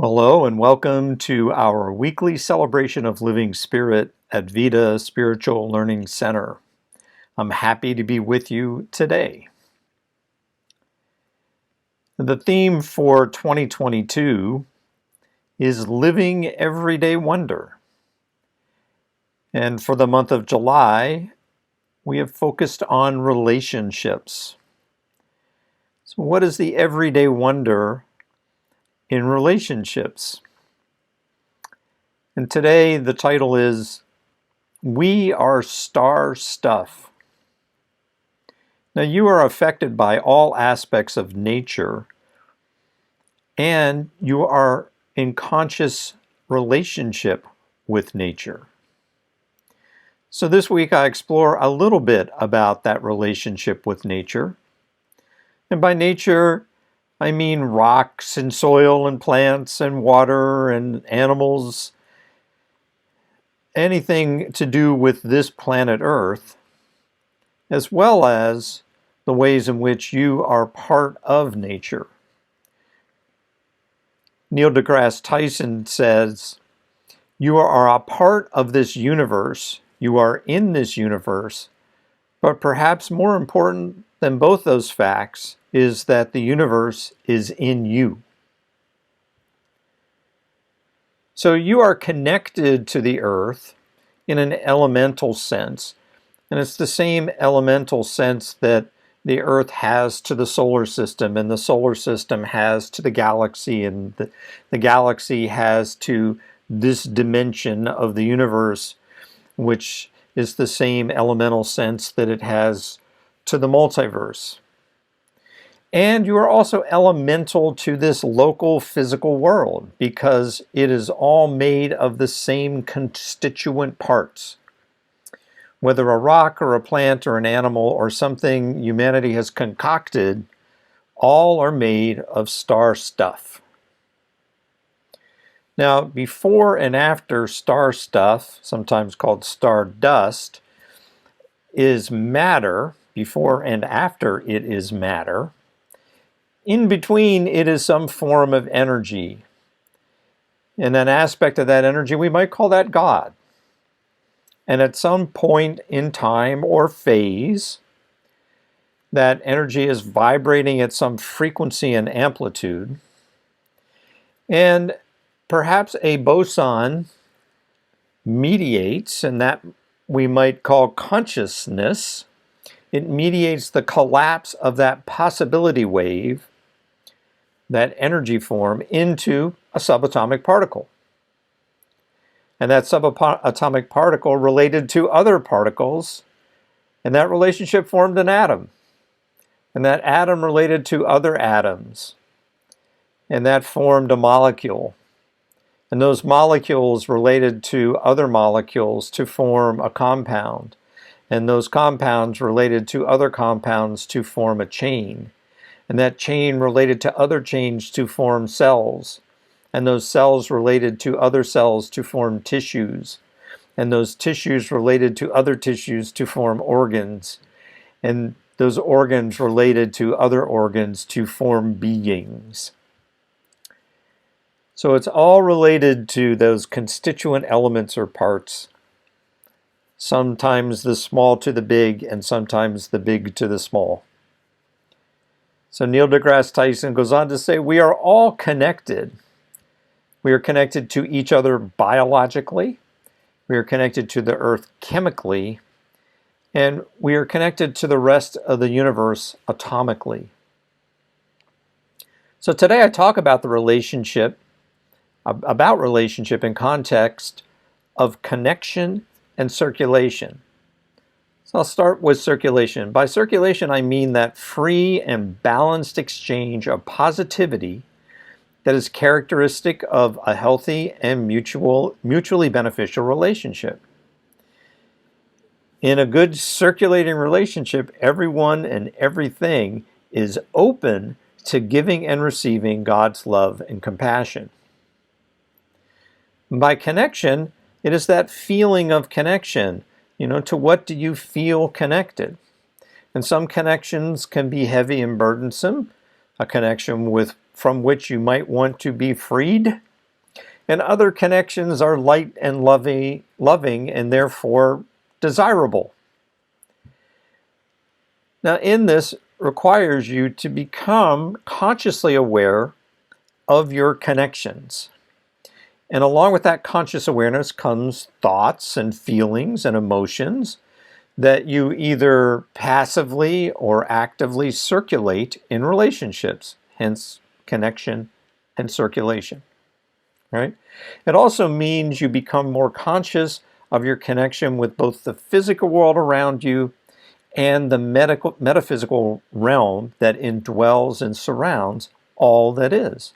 Hello and welcome to our weekly celebration of living spirit at Vita Spiritual Learning Center. I'm happy to be with you today. The theme for 2022 is Living Everyday Wonder. And for the month of July, we have focused on relationships. So what is the everyday wonder in relationships? And today the title is We Are Star Stuff. Now you are affected by all aspects of nature, and you are in conscious relationship with nature. So this week I explore a little bit about that relationship with nature. And by nature, I mean rocks and soil and plants and water and animals, anything to do with this planet Earth, as well as the ways in which you are part of nature. Neil deGrasse Tyson says, "You are a part of this universe, you are in this universe, but perhaps more important than both those facts is that the universe is in you." So you are connected to the earth in an elemental sense, and it's the same elemental sense that the earth has to the solar system, and the solar system has to the galaxy, and the galaxy has to this dimension of the universe, which is the same elemental sense that it has to the multiverse. And you are also elemental to this local physical world because it is all made of the same constituent parts. Whether a rock or a plant or an animal or something humanity has concocted, all are made of star stuff. Now, before and after star stuff, sometimes called star dust, is matter. Before and after it is matter. In between, it is some form of energy. And an aspect of that energy, we might call that God. And at some point in time or phase, that energy is vibrating at some frequency and amplitude. And perhaps a boson mediates, and that we might call consciousness. It mediates the collapse of that possibility wave, that energy form, into a subatomic particle. And that subatomic particle related to other particles, and that relationship formed an atom. And that atom related to other atoms, and that formed a molecule. And those molecules related to other molecules to form a compound. And those compounds related to other compounds to form a chain. And that chain related to other chains to form cells. And those cells related to other cells to form tissues. And those tissues related to other tissues to form organs. And those organs related to other organs to form beings. So it's all related to those constituent elements or parts. Sometimes the small to the big, and sometimes the big to the small. So Neil deGrasse Tyson goes on to say, we are all connected. We are connected to each other biologically. We are connected to the earth chemically. And we are connected to the rest of the universe atomically. So today I talk about the relationship, in context of connection and circulation. So I'll start with circulation. By circulation, I mean that free and balanced exchange of positivity that is characteristic of a healthy and mutually beneficial relationship. In a good circulating relationship, everyone and everything is open to giving and receiving God's love and compassion. By connection, it is that feeling of connection. To what do you feel connected? And some connections can be heavy and burdensome, a connection from which you might want to be freed, And other connections are light and loving and therefore desirable. Now, in this requires you to become consciously aware of your connections. And along with that conscious awareness comes thoughts and feelings and emotions that you either passively or actively circulate in relationships, hence connection and circulation, right? It also means you become more conscious of your connection with both the physical world around you and the metaphysical realm that indwells and surrounds all that is.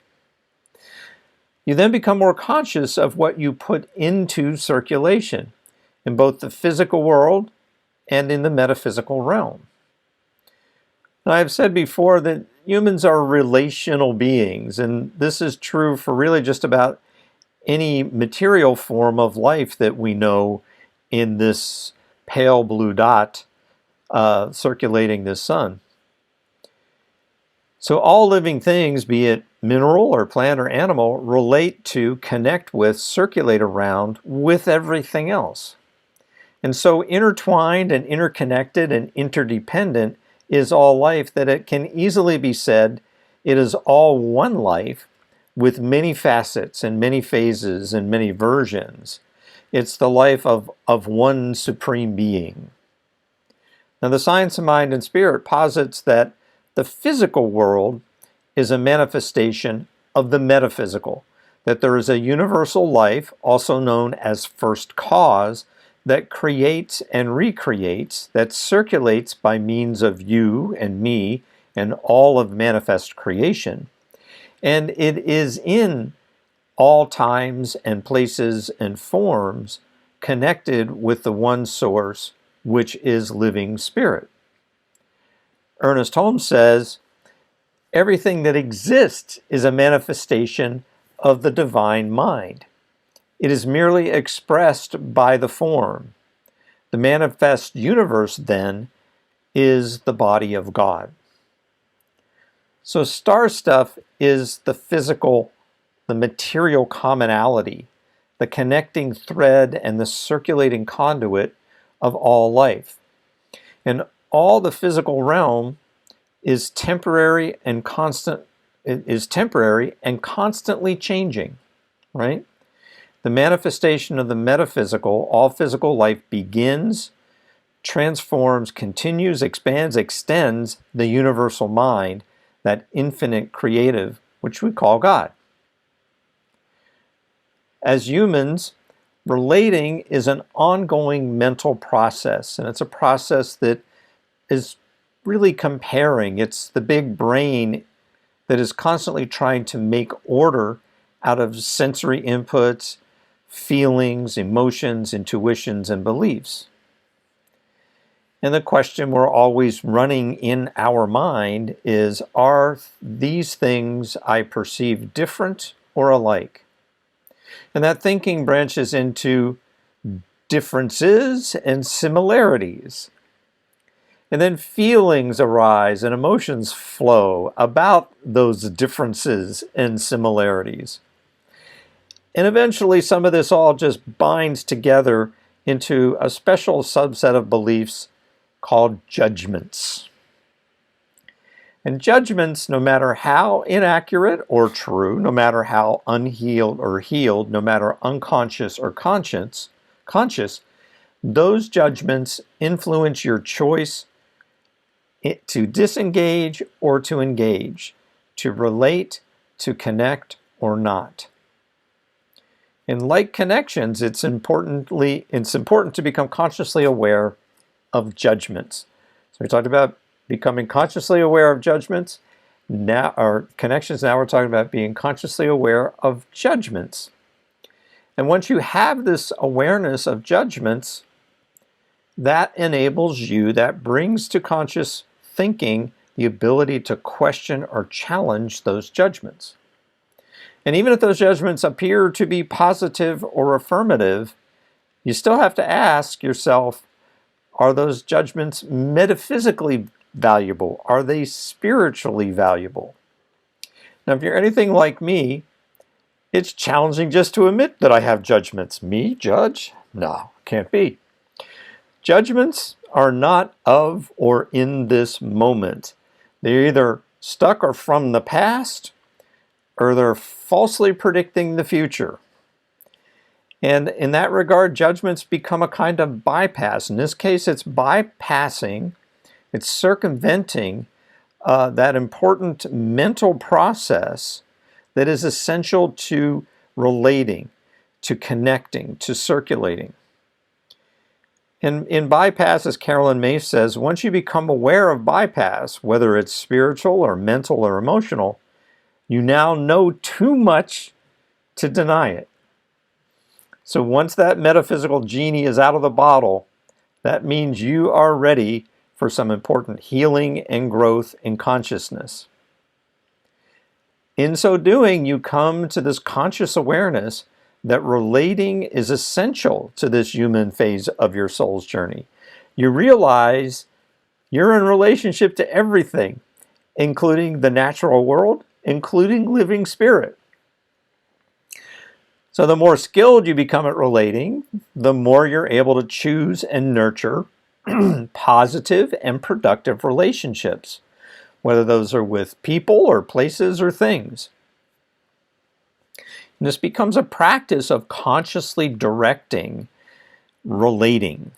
You then become more conscious of what you put into circulation in both the physical world and in the metaphysical realm. Now, I've said before that humans are relational beings, and this is true for really just about any material form of life that we know in this pale blue dot circulating this sun. So all living things, be it mineral or plant or animal, relate to, connect with, circulate around with everything else. And so intertwined and interconnected and interdependent is all life that it can easily be said it is all one life with many facets and many phases and many versions. It's the life of one supreme being. Now, the science of mind and spirit posits that the physical world is a manifestation of the metaphysical, that there is a universal life, also known as first cause, that creates and recreates, that circulates by means of you and me and all of manifest creation. And it is in all times and places and forms connected with the one source, which is living spirit. Ernest Holmes says, everything that exists is a manifestation of the divine mind. It is merely expressed by the form. The manifest universe, then, is the body of God. So star stuff is the physical, the material commonality, the connecting thread and the circulating conduit of all life. And all the physical realm is temporary and constantly changing, right? The manifestation of the metaphysical, all physical life begins, transforms, continues, expands, extends the universal mind, that infinite creative, which we call God. As humans, relating is an ongoing mental process, and it's a process that is really comparing. It's the big brain that is constantly trying to make order out of sensory inputs, feelings, emotions, intuitions, and beliefs. And the question we're always running in our mind is, are these things I perceive different or alike? And that thinking branches into differences and similarities. And then feelings arise and emotions flow about those differences and similarities. And eventually some of this all just binds together into a special subset of beliefs called judgments. And judgments, no matter how inaccurate or true, no matter how unhealed or healed, no matter unconscious or conscious, those judgments influence your choice to disengage or to engage, to relate, to connect or not. In like connections, it's important to become consciously aware of judgments. So we talked about becoming consciously aware of judgments. Now, our connections, now we're talking about being consciously aware of judgments. And once you have this awareness of judgments, that enables you, that brings to conscious thinking the ability to question or challenge those judgments. And even if those judgments appear to be positive or affirmative, you still have to ask yourself, are those judgments metaphysically valuable? Are they spiritually valuable? Now, if you're anything like me, It's challenging just to admit that I have judgments. Me, judge? No, can't be. Judgments are not of or in this moment. They're either stuck or from the past, or they're falsely predicting the future. And in that regard, judgments become a kind of bypass. In this case, it's bypassing, it's circumventing that important mental process that is essential to relating, to connecting, to circulating. And in bypass, as Carolyn Mace says, once you become aware of bypass, whether it's spiritual or mental or emotional, you now know too much to deny it. So once that metaphysical genie is out of the bottle, that means you are ready for some important healing and growth in consciousness. In so doing, you come to this conscious awareness that relating is essential to this human phase of your soul's journey. You realize you're in relationship to everything, including the natural world, including living spirit. So the more skilled you become at relating, the more you're able to choose and nurture positive and productive relationships, whether those are with people or places or things. And this becomes a practice of consciously directing relating,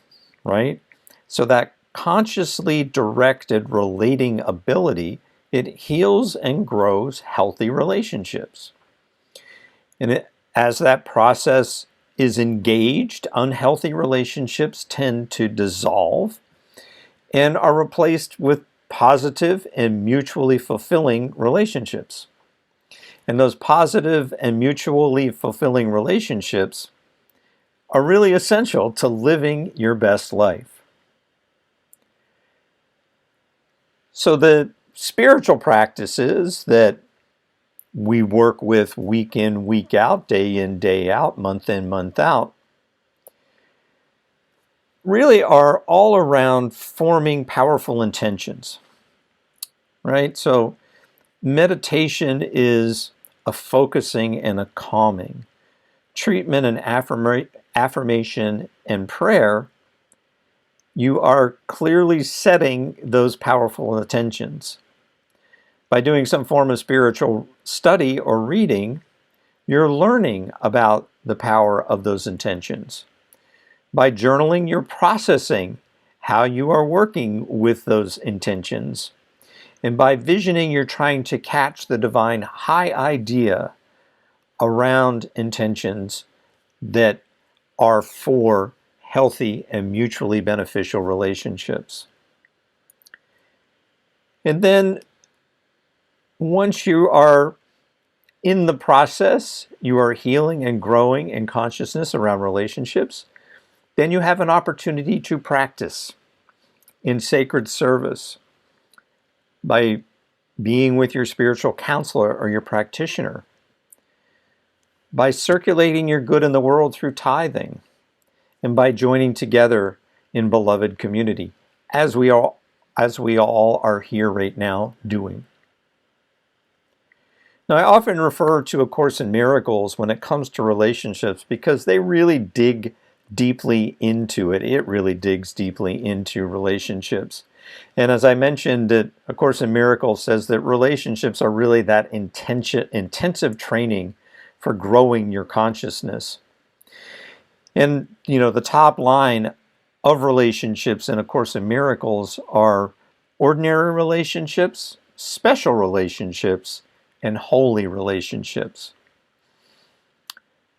right? So that consciously directed relating ability, it heals and grows healthy relationships. And as that process is engaged, unhealthy relationships tend to dissolve and are replaced with positive and mutually fulfilling relationships. And those positive and mutually fulfilling relationships are really essential to living your best life. So the spiritual practices that we work with week in, week out, day in, day out, month in, month out, really are all around forming powerful intentions, right? So meditation is a focusing and a calming. Treatment and affirmation and prayer, you are clearly setting those powerful intentions. By doing some form of spiritual study or reading, you're learning about the power of those intentions. By journaling, you're processing how you are working with those intentions. And by visioning, you're trying to catch the divine high idea around intentions that are for healthy and mutually beneficial relationships. And then once you are in the process, you are healing and growing in consciousness around relationships, then you have an opportunity to practice in sacred service by being with your spiritual counselor or your practitioner, by circulating your good in the world through tithing, and by joining together in beloved community, as we all are here right now doing. Now, I often refer to A Course in Miracles when it comes to relationships because they really dig deeply into it. It really digs deeply into relationships. And as I mentioned, A Course in Miracles says that relationships are really that intensive training for growing your consciousness. And, the top line of relationships in A Course in Miracles are ordinary relationships, special relationships, and holy relationships.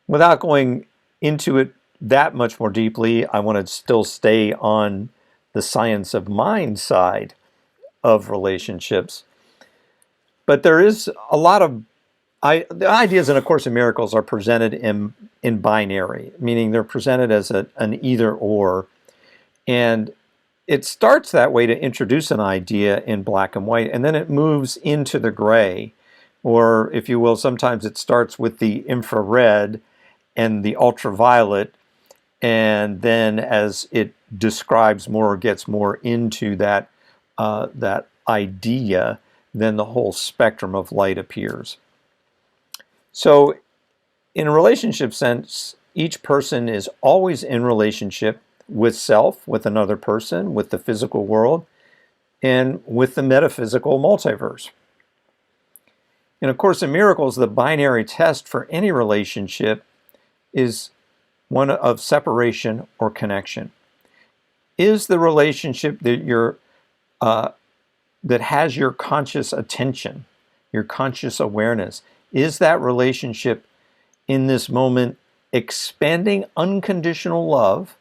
Without going into it that much more deeply, I want to still stay on the science of mind side of relationships. But there is a lot of the ideas in A Course in Miracles are presented in binary, meaning they're presented as an either or. And it starts that way to introduce an idea in black and white, and then it moves into the gray. Or, if you will, sometimes it starts with the infrared and the ultraviolet, and then as it describes more or gets more into that idea, then the whole spectrum of light appears. So in a relationship sense, each person is always in relationship with self, with another person, with the physical world, and with the metaphysical multiverse. In A Course in Miracles, the binary test for any relationship is one of separation or connection. Is the relationship that that has your conscious attention, your conscious awareness, is that relationship in this moment expanding unconditional love,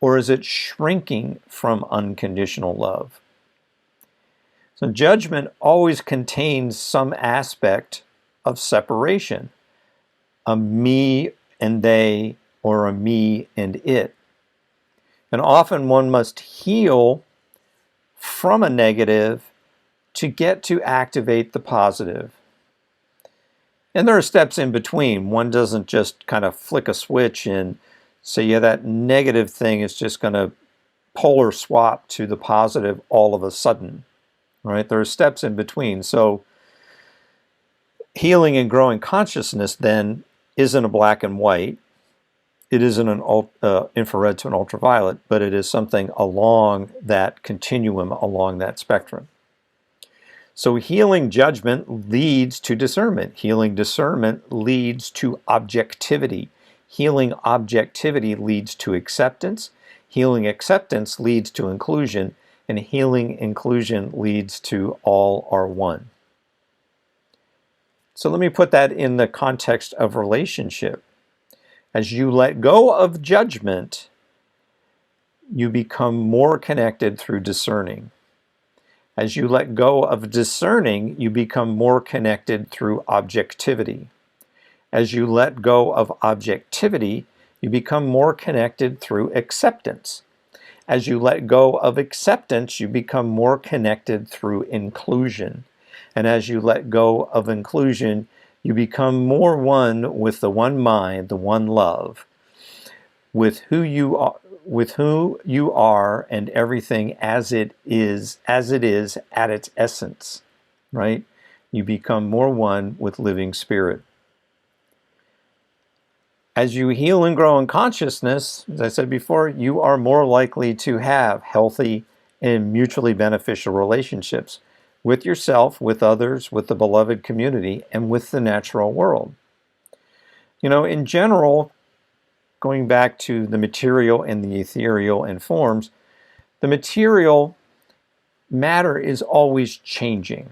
or is it shrinking from unconditional love? So judgment always contains some aspect of separation, a me and they, or a me and it. And often one must heal from a negative to get to activate the positive. And there are steps in between. One doesn't just kind of flick a switch and say, yeah, that negative thing is just going to polar swap to the positive all of a sudden. Right? There are steps in between. So healing and growing consciousness then isn't a black and white. It isn't an infrared to an ultraviolet, but it is something along that continuum, along that spectrum. So healing judgment leads to discernment. Healing discernment leads to objectivity. Healing objectivity leads to acceptance. Healing acceptance leads to inclusion. And healing inclusion leads to all are one. So let me put that in the context of relationship. As you let go of judgment, you become more connected through discerning. As you let go of discerning, you become more connected through objectivity. As you let go of objectivity, you become more connected through acceptance. As you let go of acceptance, you become more connected through inclusion. And as you let go of inclusion, you become more one with the one mind, the one love, with who you are and everything as it is at its essence, right? You become more one with living spirit. As you heal and grow in consciousness, as I said before, you are more likely to have healthy and mutually beneficial relationships with yourself, with others, with the beloved community, and with the natural world. You know, in general, going back to the material and the ethereal and forms, the material matter is always changing.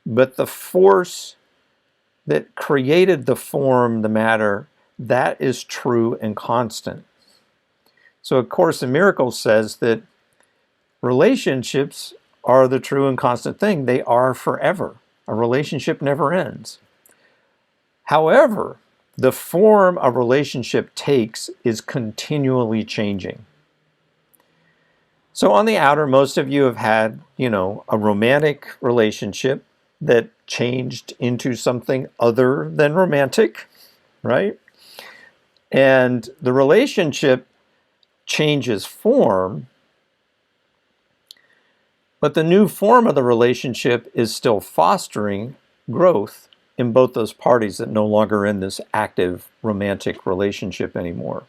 But the force that created the form, the matter, that is true and constant. So A Course in Miracles says that relationships are the true and constant thing. They are forever. A relationship never ends. However, the form a relationship takes is continually changing. So on the outer, most of you have had, a romantic relationship that changed into something other than romantic, right? And the relationship changes form, but the new form of the relationship is still fostering growth in both those parties that no longer are in this active romantic relationship anymore.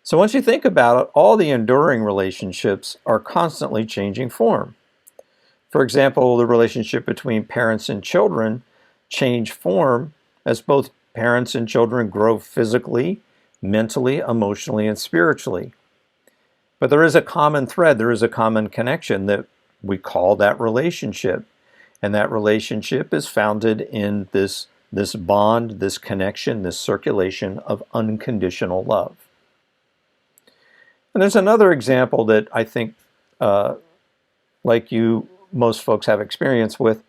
So once you think about it, all the enduring relationships are constantly changing form. For example, the relationship between parents and children change form as both parents and children grow physically, mentally, emotionally, and spiritually. But there is a common thread, there is a common connection that we call that relationship. And that relationship is founded in this bond, this connection, this circulation of unconditional love. And there's another example that I think, like most folks have experience with.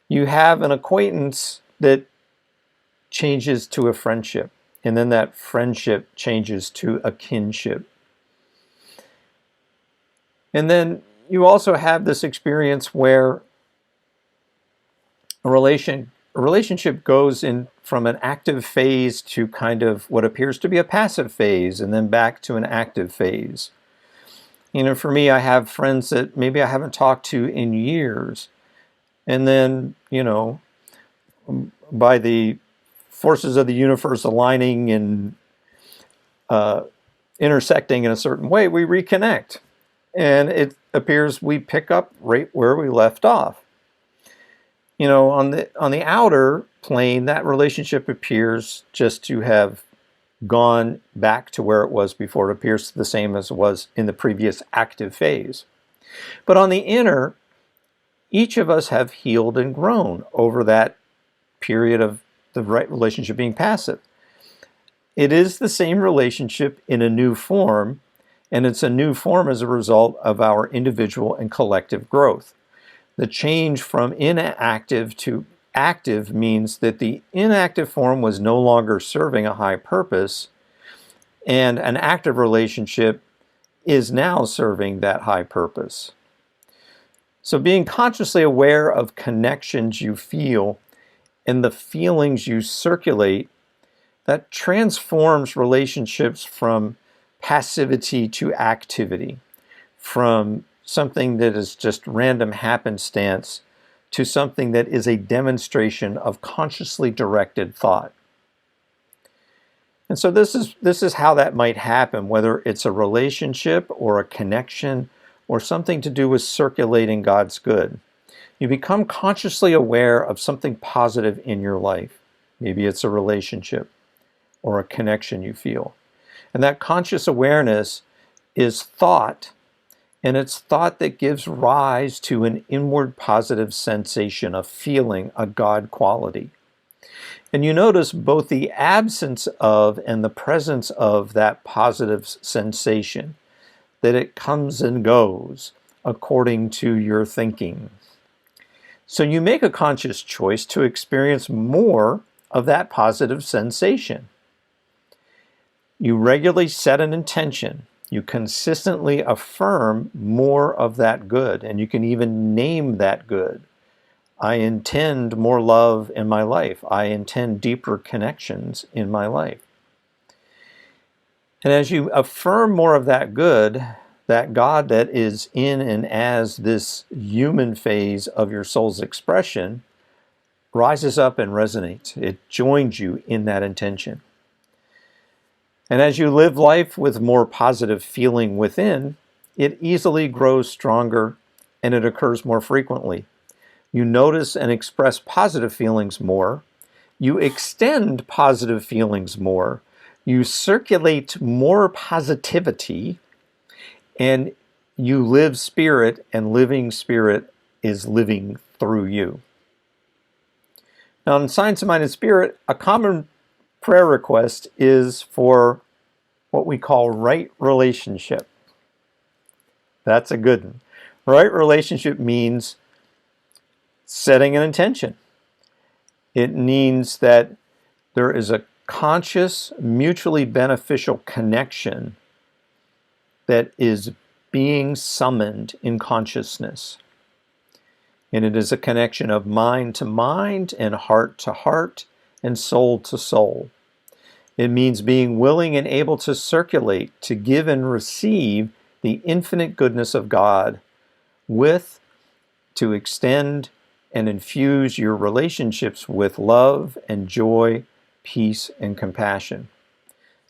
You have an acquaintance that changes to a friendship, and then that friendship changes to a kinship. And then you also have this experience where a relationship goes in from an active phase to kind of what appears to be a passive phase, and then back to an active phase. For me, I have friends that maybe I haven't talked to in years, and then, by the forces of the universe aligning and intersecting in a certain way, we reconnect. And it appears we pick up right where we left off. On the outer plane, that relationship appears just to have gone back to where it was before. It appears the same as it was in the previous active phase. But on the inner, each of us have healed and grown over that period of the right relationship being passive. It is the same relationship in a new form, and it's a new form as a result of our individual and collective growth. The change from inactive to active means that the inactive form was no longer serving a high purpose, and an active relationship is now serving that high purpose. So being consciously aware of connections you feel and the feelings you circulate, that transforms relationships from passivity to activity, from something that is just random happenstance to something that is a demonstration of consciously directed thought. And so this is how that might happen, whether it's a relationship or a connection or something to do with circulating God's good. You become consciously aware of something positive in your life. Maybe it's a relationship or a connection you feel. And that conscious awareness is thought, and it's thought that gives rise to an inward positive sensation, a feeling, a God quality. And you notice both the absence of and the presence of that positive sensation, that it comes and goes according to your thinking. So you make a conscious choice to experience more of that positive sensation. You regularly set an intention. You consistently affirm more of that good, and you can even name that good. I intend more love in my life. I intend deeper connections in my life. And as you affirm more of that good, that God that is in and as this human phase of your soul's expression rises up and resonates. It joins you in that intention. And as you live life with more positive feeling within, it easily grows stronger and it occurs more frequently. You notice and express positive feelings more. You extend positive feelings more. You circulate more positivity, and you live spirit, and living spirit is living through you. Now, in Science of Mind and Spirit, a common prayer request is for what we call right relationship. That's a good one. Right relationship means setting an intention. It means that there is a conscious, mutually beneficial connection that is being summoned in consciousness. And it is a connection of mind to mind and heart to heart and soul to soul. It means being willing and able to circulate, to give and receive the infinite goodness of God, to extend and infuse your relationships with love and joy, peace and compassion.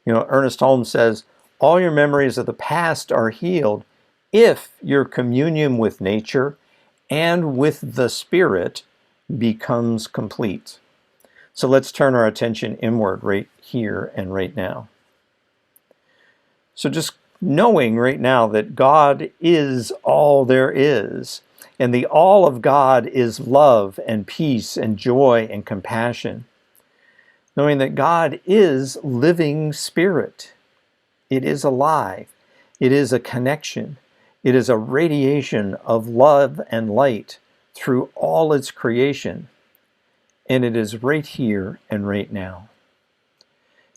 Ernest Holmes says, all your memories of the past are healed if your communion with nature and with the Spirit becomes complete. So let's turn our attention inward right here and right now. So just knowing right now that God is all there is, and the all of God is love and peace and joy and compassion. Knowing that God is living spirit. It is alive. It is a connection. It is a radiation of love and light through all its creation. And it is right here and right now.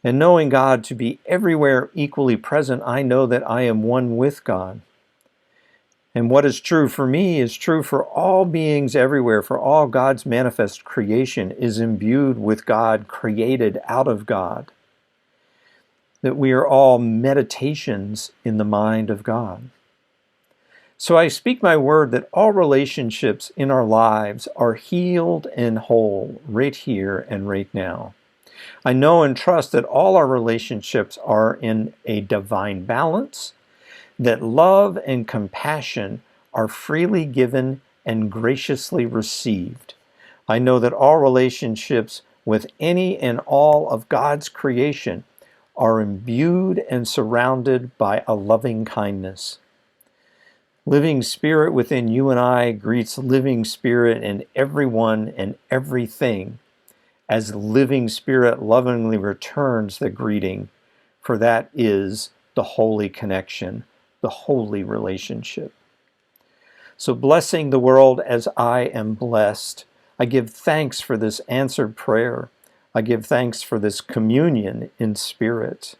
And knowing God to be everywhere equally present, I know that I am one with God. And what is true for me is true for all beings everywhere, for all God's manifest creation is imbued with God, created out of God. That we are all meditations in the mind of God. So I speak my word that all relationships in our lives are healed and whole right here and right now. I know and trust that all our relationships are in a divine balance, that love and compassion are freely given and graciously received. I know that all relationships with any and all of God's creation are imbued and surrounded by a loving kindness. Living Spirit within you and I greets living Spirit in everyone and everything, as living Spirit lovingly returns the greeting, for that is the holy connection, the holy relationship. So, blessing the world as I am blessed, I give thanks for this answered prayer. I give thanks for this communion in spirit.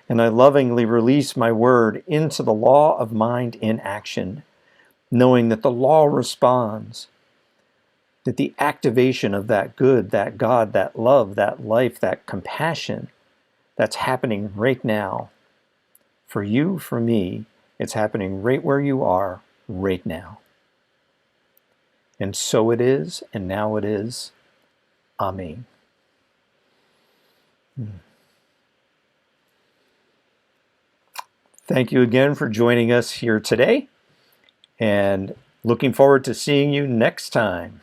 And I lovingly release my word into the law of mind in action, knowing that the law responds, that the activation of that good, that God, that love, that life, that compassion, that's happening right now. For you, for me, it's happening right where you are right now. And so it is, and now it is. Amen. Thank you again for joining us here today, and looking forward to seeing you next time.